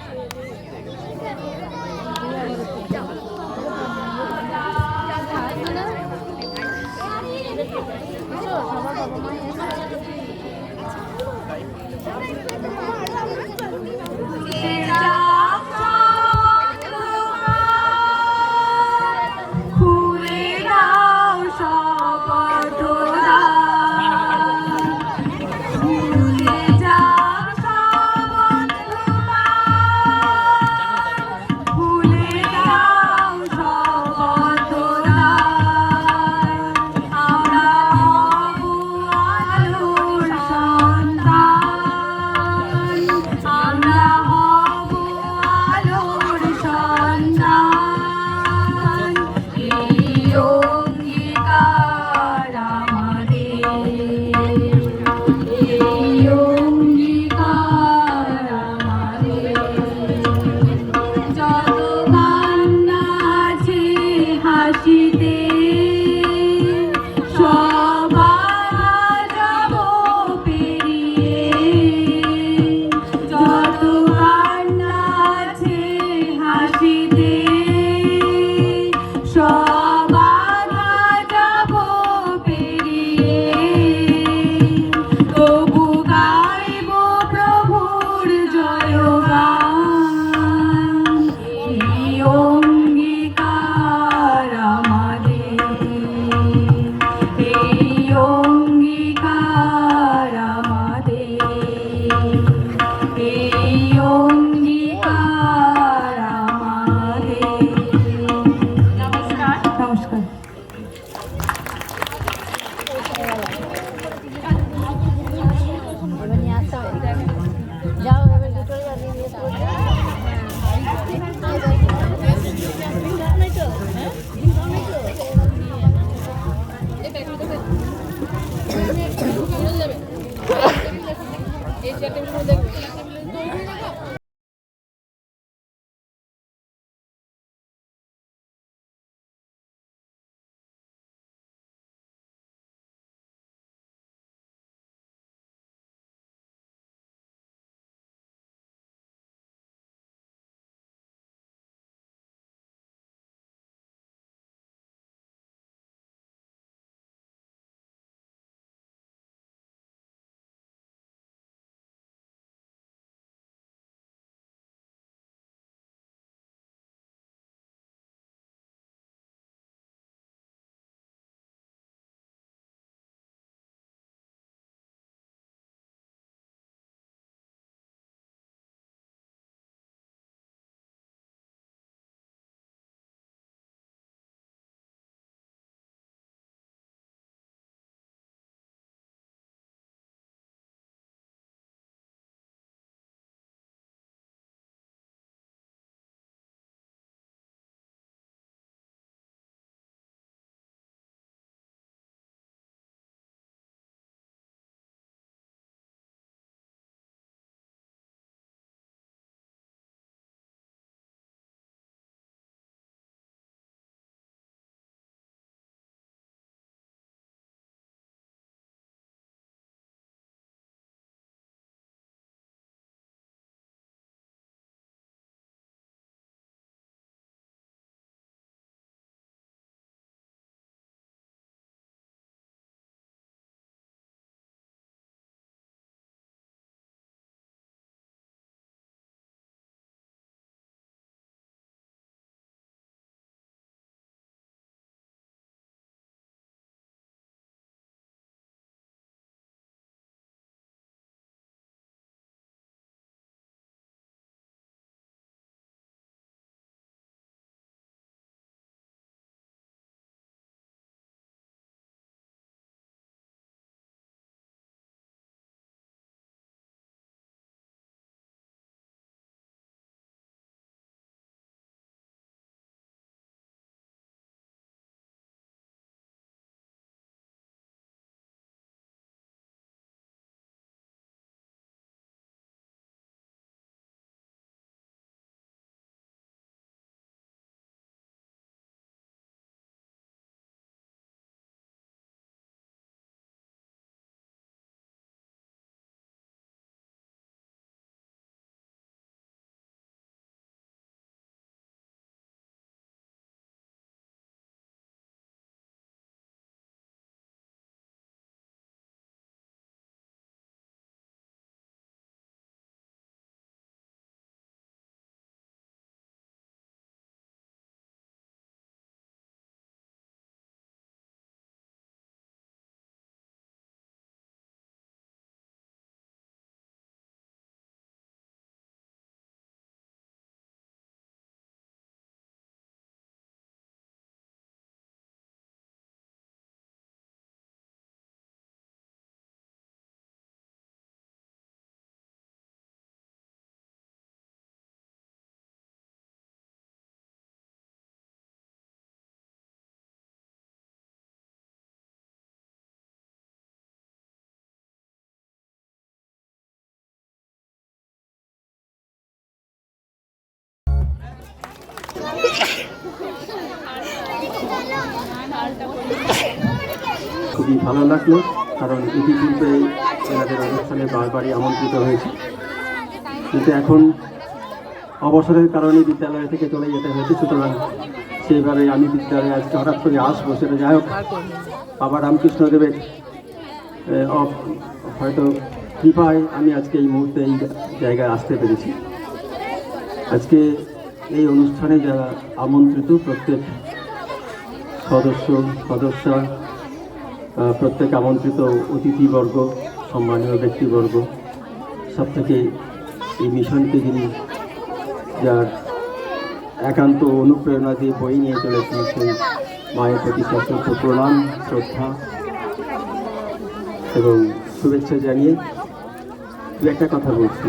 খুবই ভালো লাগলো, কারণ ইতিপূর্বে এনাদের অনুষ্ঠানে বারবারই আমন্ত্রিত হয়েছে, কিন্তু এখন অবসরের কারণে বিদ্যালয় থেকে চলে যেতে হয়েছে। সুতরাং সেইভাবে আমি বিদ্যালয়ে আজকে হঠাৎ করে আসবো, সেটা যাই হোক বাবা রামকৃষ্ণদেবের হয়তো কৃপায় আমি আজকে এই মুহূর্তে এই জায়গায় আসতে পেরেছি। আজকে এই অনুষ্ঠানে যারা আমন্ত্রিত প্রত্যেক সদস্যা, প্রত্যেক আমন্ত্রিত অতিথিবর্গ, সম্মানীয় ব্যক্তিবর্গ, সব থেকে এই মিশনকে যিনি যার একান্ত অনুপ্রেরণা দিয়ে বই নিয়ে চলেছেন, সেই মায়ের প্রতি সশ্রদ্ধ প্রণাম, শ্রদ্ধা এবং শুভেচ্ছা জানিয়ে দু একটা কথা বলছি।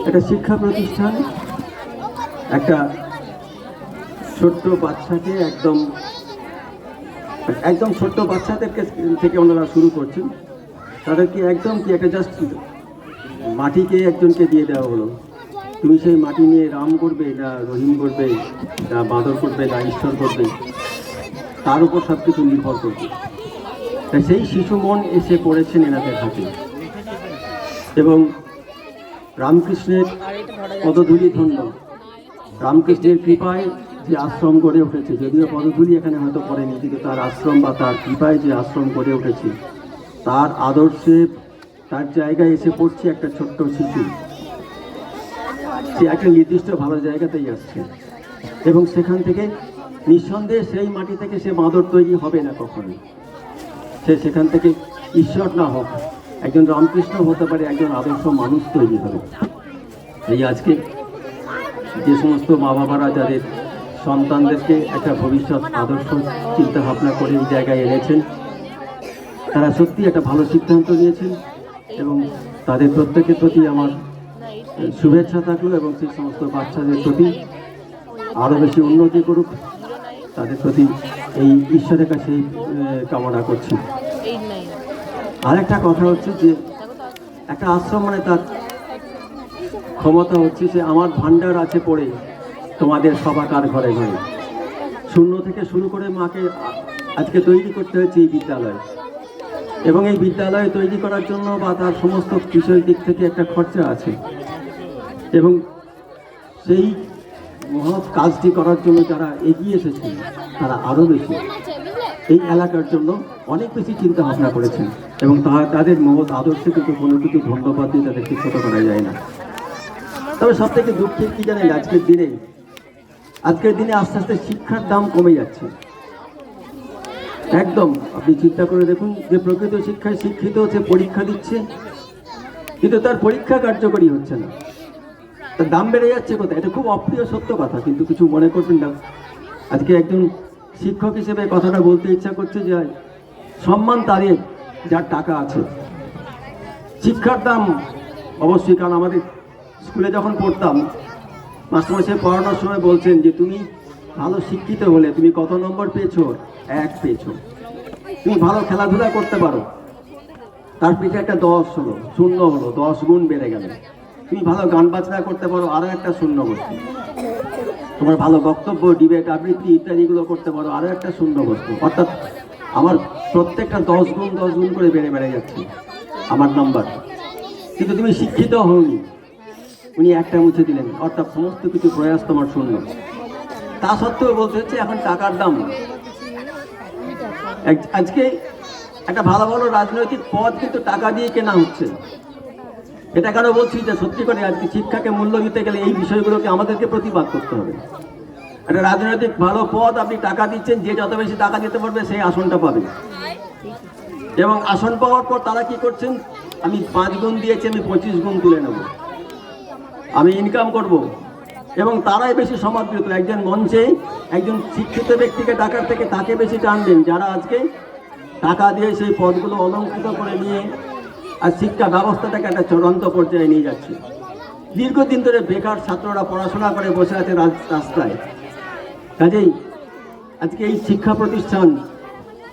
একটা শিক্ষা প্রতিষ্ঠান একটা ছোট্ট বাচ্চাকে একদম ছোট্ট বাচ্চাদেরকে থেকে ওনারা শুরু করছেন। তাদেরকে একদম কি একটা জাস্ট মাটিকে একজনকে দিয়ে দেওয়া হলো, তুমি সেই মাটি নিয়ে রাম করবে না রহিম করবে না বাঁদর করবে না ঈশ্বর করবে, তার উপর সব কিছু নির্ভর করবে। তাই সেই শিশু মন এসে পড়েছেন এনাদের হাতে, এবং রামকৃষ্ণের পদধূলি ধন্য, রামকৃষ্ণের কৃপায় যে আশ্রম গড়ে উঠেছে, যদিও পদধূলি এখানে হয়তো পড়েনি, কিন্তু তার আশ্রম বা তার কৃপায় যে আশ্রম গড়ে উঠেছে, তার আদর্শে তার জায়গায় এসে পড়ছে একটা ছোট্ট শিশু। সে একটা নির্দিষ্ট ভালো জায়গাতেই আসছে, এবং সেখান থেকে নিঃসন্দেহে সেই মাটি থেকে সে বাঁদর তৈরি হবে না কখনো। সে সেখান থেকে ঈশ্বর না হোক, একজন রামকৃষ্ণ হতে পারে, একজন আদর্শ মানুষ তৈরি হবে। এই আজকে যে সমস্ত মা বাবারা যাদের সন্তানদেরকে একটা ভবিষ্যৎ আদর্শ চিন্তা ভাবনা করে এই জায়গায় এনেছেন, তারা সত্যি একটা ভালো সিদ্ধান্ত নিয়েছেন, এবং তাদের প্রত্যেকের প্রতি আমার শুভেচ্ছা থাকলো, এবং সেই সমস্ত বাচ্চাদের প্রতি আরও বেশি উন্নতি করুক, তাদের প্রতি এই ঈশ্বরের কাছে কামনা করছি। আর একটা কথা হচ্ছে যে একটা আশ্রম মানে তার ক্ষমতা হচ্ছে যে আমার ভান্ডার আছে পড়ে তোমাদের সবাকার ঘরে ঘরে। শূন্য থেকে শুরু করে মাকে আজকে তৈরি করতে হয়েছে এই বিদ্যালয়, এবং এই বিদ্যালয় তৈরি করার জন্য বা তার সমস্ত বিষয়ের দিক থেকে একটা খরচা আছে, এবং সেই মহৎ কাজটি করার জন্য যারা এগিয়ে এসেছেন তারা আরও বেশি এই এলাকার জন্য অনেক বেশি চিন্তা ভাবনা করেছেন, এবং তাদের মহৎ আদর্শে কিন্তু কোনো কিছু ধন্যবাদ দিয়ে তাদেরকে ছোট করা যায় না। তবে সব থেকে দুঃখের কি জানেন, আজকের দিনে আস্তে আস্তে শিক্ষার দাম কমে যাচ্ছে। একদম আপনি চিন্তা করে দেখুন যে প্রকৃত শিক্ষায় শিক্ষিত হচ্ছে, পরীক্ষা দিচ্ছে, কিন্তু তার পরীক্ষা কার্যকরী হচ্ছে না, তার দাম বেড়ে যাচ্ছে কোথায়। এটা খুব অপ্রিয় সত্য কথা, কিন্তু কিছু মনে করবেন না। আজকে একজন শিক্ষক হিসেবে কথাটা বলতে ইচ্ছা করছে যে সম্মান তাদের যার টাকা আছে। শিক্ষার দাম অবশ্যই, কারণ আমাদের স্কুলে যখন পড়তাম মাস্টারমশাই পড়ানোর সময় বলছেন যে তুমি ভালো শিক্ষিত হলে তুমি কত নম্বর পেয়েছো, 1 পেয়েছো। তুমি ভালো খেলাধুলা করতে পারো, তার পিঠে একটা 10 হলো, 0 হলো, 10 গুণ বেড়ে গেল। তুমি ভালো গান বাজনা করতে পারো, আরও একটা 0 বস্তু। তোমার ভালো বক্তব্য, ডিবেট, আবৃত্তি ইত্যাদিগুলো করতে পারো, আরও একটা 0 বস্তু। অর্থাৎ আমার প্রত্যেকটা 10 গুণ করে বেড়ে যাচ্ছে আমার নাম্বার। কিন্তু তুমি শিক্ষিত হওনি, উনি একটা মুছে দিলেন, অর্থাৎ সমস্ত কিছু প্রয়াস তোমার 0। তা সত্ত্বেও বলতে হচ্ছে এখন টাকার দাম। আজকে একটা ভালো ভালো রাজনৈতিক পদ কিন্তু টাকা দিয়ে কেনা হচ্ছে। এটা কেন বলছি, যে সত্যি করে আজকে শিক্ষাকে মূল্য দিতে গেলে এই বিষয়গুলোকে আমাদেরকে প্রতিবাদ করতে হবে। একটা রাজনৈতিক ভালো পদ আপনি টাকা দিচ্ছেন, যে যত বেশি টাকা দিতে পারবে সেই আসনটা পাবে, এবং আসন পাওয়ার পর তারা কি করছেন, আমি 5 গুণ দিয়েছি, আমি 25 গুণ তুলে নেব, আমি ইনকাম করব, এবং তারাই বেশি সমাদৃত। একজন মঞ্চে একজন শিক্ষিত ব্যক্তিকে ডাকার থেকে তাকে বেশি টানবেন যারা আজকে টাকা দিয়ে সেই পদগুলো অলঙ্কৃত করে নিয়ে আর শিক্ষা ব্যবস্থাটাকে একটা চূড়ান্ত পর্যায়ে নিয়ে যাচ্ছে। দীর্ঘদিন ধরে বেকার ছাত্ররা পড়াশোনা করে বসে আছে রাস্তায়। কাজেই আজকে এই শিক্ষা প্রতিষ্ঠান,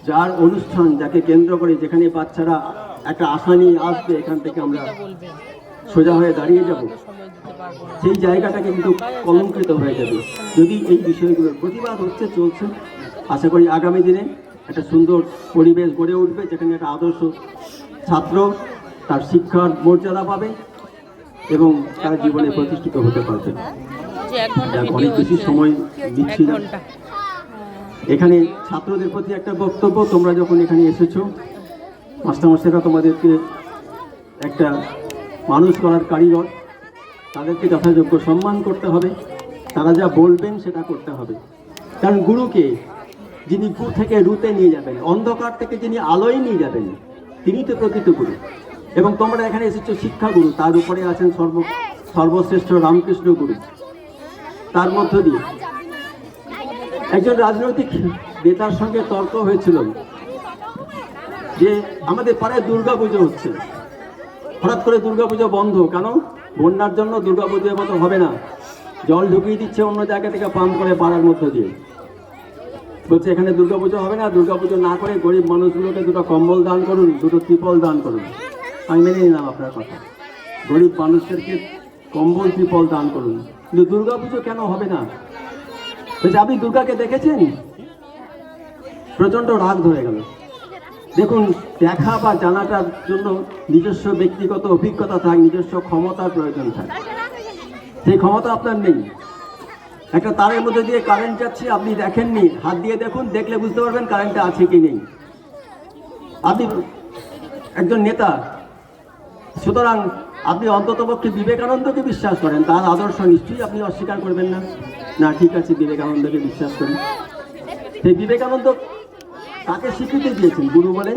যার অনুষ্ঠান, যাকে কেন্দ্র করে, যেখানে বাচ্চারা একটা আশা নিয়ে আসবে, এখান থেকে আমরা সোজা হয়ে দাঁড়িয়ে যাব, সেই জায়গাটাকে কিন্তু কলঙ্কিত হয়ে যাবে যদি এই বিষয়গুলোর প্রতিবাদ হচ্ছে, চলছে। আশা করি আগামী দিনে একটা সুন্দর পরিবেশ গড়ে উঠবে, যেখানে একটা আদর্শ ছাত্র তার শিক্ষার মর্যাদা পাবে এবং তার জীবনে প্রতিষ্ঠিত হতে পারবে। অনেক বেশি সময় দিচ্ছি না। এখানে ছাত্রদের প্রতি একটা বক্তব্য, তোমরা যখন এখানে এসেছো, মাস্টারমশাইরা তোমাদেরকে একটা মানুষ করার কারিগর, তাদেরকে যথাযোগ্য সম্মান করতে হবে, তারা যা বলবেন সেটা করতে হবে। কারণ গুরুকে, যিনি গু থেকে রুতে নিয়ে যাবেন, অন্ধকার থেকে যিনি আলোয় নিয়ে যাবেন, তিনি তো প্রকৃত গুরু। এবং তোমরা এখানে এসেছো শিক্ষাগুরু, তার উপরে আছেন সর্বশ্রেষ্ঠ রামকৃষ্ণ গুরু। তার মধ্য দিয়ে একজন রাজনৈতিক নেতার সঙ্গে তর্ক হয়েছিল যে আমাদের পাড়ায় দুর্গাপুজো হচ্ছে, হঠাৎ করে দুর্গাপুজো বন্ধ কেন? বন্যার জন্য দুর্গাপুজোর মতো হবে না, জল ঢুকিয়ে দিচ্ছে অন্য জায়গা থেকে পাম্প করে পাড়ার মধ্য দিয়ে। বলছে এখানে দুর্গাপুজো হবে না, দুর্গাপুজো না করে গরিব মানুষগুলোকে দুটো কম্বল দান করুন, দুটো ত্রিপল দান করুন। আমি মেনে নিলাম আপনার কথা, গরিব মানুষদেরকে কম্বল ত্রিপল দান করুন, কিন্তু দুর্গাপুজো কেন হবে না? বলছে আপনি দুর্গাকে দেখেছেন? প্রচণ্ড রাগ ধরে গেল। দেখুন, দেখা বা জানাটার জন্য নিজস্ব ব্যক্তিগত অভিজ্ঞতা থাকে, নিজস্ব ক্ষমতার প্রয়োজন থাকে। সেই ক্ষমতা আপনার নেই। একটা তারের মধ্যে দিয়ে কারেন্ট যাচ্ছে, আপনি দেখেননি, হাত দিয়ে দেখুন, দেখলে বুঝতে পারবেন কারেন্টটা আছে কি নেই। আপনি একজন নেতা, সুতরাং আপনি অন্ততপক্ষে বিবেকানন্দকে বিশ্বাস করেন, তার আদর্শ নিশ্চয়ই আপনি অস্বীকার করবেন না। না, ঠিক আছে, বিবেকানন্দকে বিশ্বাস করি। সেই বিবেকানন্দ তাকে স্বীকৃতি দিয়েছেন গুরু বলে?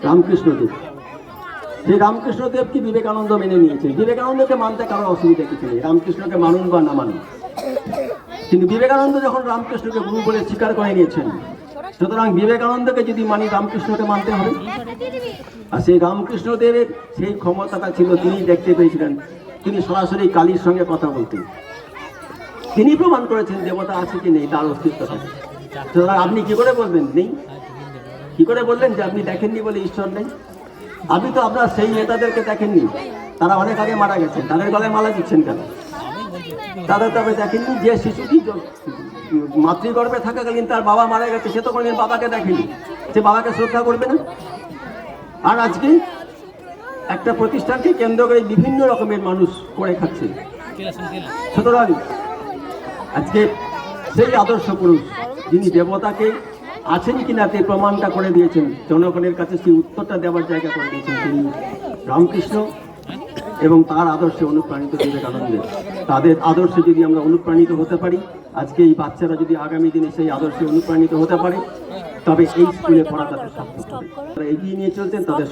রামকৃষ্ণদেব। সেই রামকৃষ্ণদেবকে বিবেকানন্দ মেনে নিয়েছেন। বিবেকানন্দকে মানতে কারো অসুবিধা কিছু নেই, রামকৃষ্ণকে মানুন বা না মানুন। কিন্তু বিবেকানন্দ যখন রামকৃষ্ণকে গুরু বলে স্বীকার করে নিয়েছেন, সুতরাং বিবেকানন্দকে যদি মানি, রামকৃষ্ণকে মানতে হবে। আর সেই রামকৃষ্ণদেবের সেই ক্ষমতাটা ছিল, তিনি দেখতে পেয়েছিলেন, তিনি সরাসরি কালীর সঙ্গে কথা বলতেন। তিনি প্রমাণ করেছেন দেবতা আছে কি নেই, তার অস্তিত্ব থাকে। সুতরাং আপনি কি করে বলবেন নেই? কি করে বললেন যে আপনি দেখেননি বলে ঈশ্বর নেই? আপনি তো আপনার সেই নেতাদেরকে দেখেননি, তারা অনেক আগে মারা গেছেন, তাদের গলায় মালা দিচ্ছেন কেন? তাদের তবে দেখেননি যে শিশুটি মাতৃগর্ভে থাকাকালীন তার বাবা মারা গেছে, সে তো কোনোদিন বাবাকে দেখেনি, সে বাবাকে শ্রদ্ধা করবে না? আর আজকে একটা প্রতিষ্ঠানকে কেন্দ্র করে বিভিন্ন রকমের মানুষ করে খাচ্ছে। সুতরাং আজকে সেই আদর্শ পুরুষ, যিনি দেবতাকে আছেন কিনা তে প্রমাণটা করে দিয়েছেন, জনগণের কাছে সেই উত্তরটা দেওয়ার জায়গা করে দিয়েছেন, তিনি রামকৃষ্ণ এবং তার আদর্শে অনুপ্রাণিত বিবেকানন্দের। তাদের আদর্শে যদি আমরা অনুপ্রাণিত হতে পারি, আজকে এই বাচ্চারা যদি আগামী দিনে সেই আদর্শে অনুপ্রাণিত হতে পারে, তবে এই স্কুলে পড়া তাদের সার্থক হবে। তারা এগিয়ে নিয়ে চলছেন, তাদের